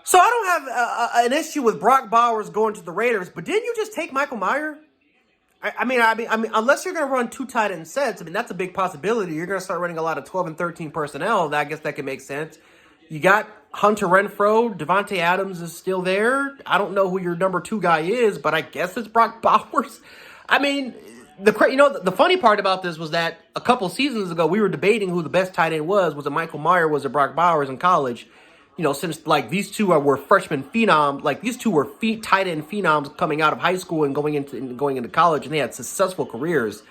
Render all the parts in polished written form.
So I don't have an issue with Brock Bowers going to the Raiders, but didn't you just take Michael Mayer? I mean, unless you're going to run two tight end sets, I mean, that's a big possibility. You're going to start running a lot of 12 and 13 personnel. And I guess that could make sense. You got Hunter Renfrow. Devontae Adams is still there. I don't know who your number two guy is, but I guess it's Brock Bowers. I mean, the funny part about this was that a couple seasons ago, we were debating who the best tight end was. Was it Michael Mayer? Was it Brock Bowers in college? Since like these two were freshman phenoms, like these two were tight end phenoms coming out of high school and going into college, and they had successful careers.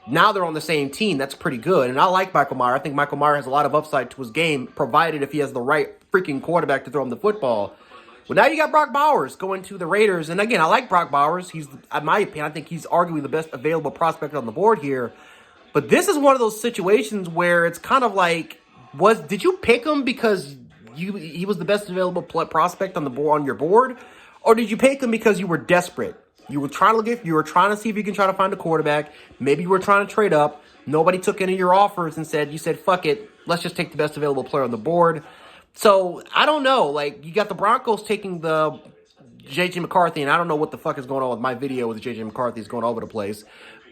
Now they're on the same team. That's pretty good. And I like Michael Mayer. I think Michael Mayer has a lot of upside to his game, provided if he has the right freaking quarterback to throw him the football. Well, now you got Brock Bowers going to the Raiders. And again, I like Brock Bowers. He's, in my opinion, I think he's arguably the best available prospect on the board here. But this is one of those situations where it's kind of like, did you pick him because he was the best available prospect on your board, or did you pick him because you were desperate? You were trying to see if you can try to find a quarterback. Maybe you were trying to trade up. Nobody took any of your offers and you said, fuck it, let's just take the best available player on the board. So I don't know. Like, you got the Broncos taking the J.J. McCarthy, and I don't know what the fuck is going on with my video with J.J. McCarthy. Is going all over the place.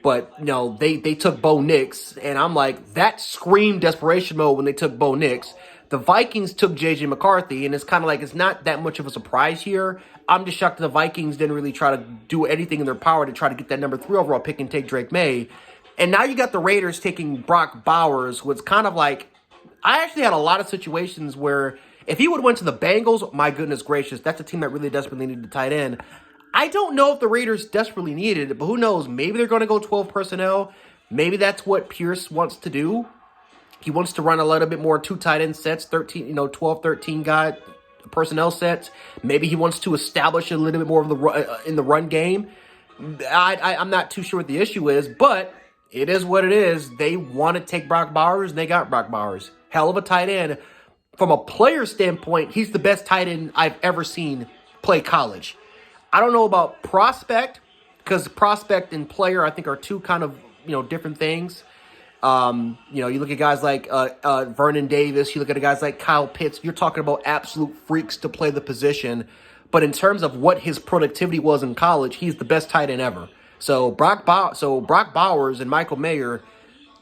But, they took Bo Nix, and I'm like, that screamed desperation mode when they took Bo Nix. The Vikings took J.J. McCarthy, and it's kind of like it's not that much of a surprise here. I'm just shocked the Vikings didn't really try to do anything in their power to try to get that number 3 overall pick and take Drake May. And now you got the Raiders taking Brock Bowers, who it's kind of like, I actually had a lot of situations where if he would have went to the Bengals, my goodness gracious, that's a team that really desperately needed a tight end. I don't know if the Raiders desperately needed it, but who knows? Maybe they're going to go 12 personnel. Maybe that's what Pierce wants to do. He wants to run a little bit more two tight end sets, 12, 13 guy personnel sets. Maybe he wants to establish a little bit more of in the run game. I'm not too sure what the issue is, but it is what it is. They want to take Brock Bowers, and they got Brock Bowers. Hell of a tight end. From a player standpoint, he's the best tight end I've ever seen play college. I don't know about prospect, because prospect and player, I think, are two kind of, different things. You look at guys like Vernon Davis, you look at guys like Kyle Pitts, you're talking about absolute freaks to play the position. But in terms of what his productivity was in college, he's the best tight end ever. So Brock Bowers and Michael Mayer,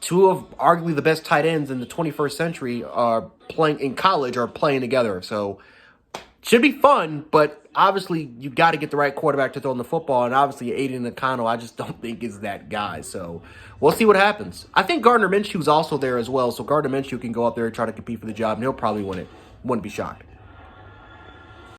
two of arguably the best tight ends in the 21st century, are playing in college, are playing together. So should be fun, but obviously you got to get the right quarterback to throw in the football, and obviously Aiden O'Connell, I just don't think is that guy. So we'll see what happens. I think Gardner Minshew's also there as well, so Gardner Minshew can go out there and try to compete for the job, and he'll probably win it. Wouldn't be shocked.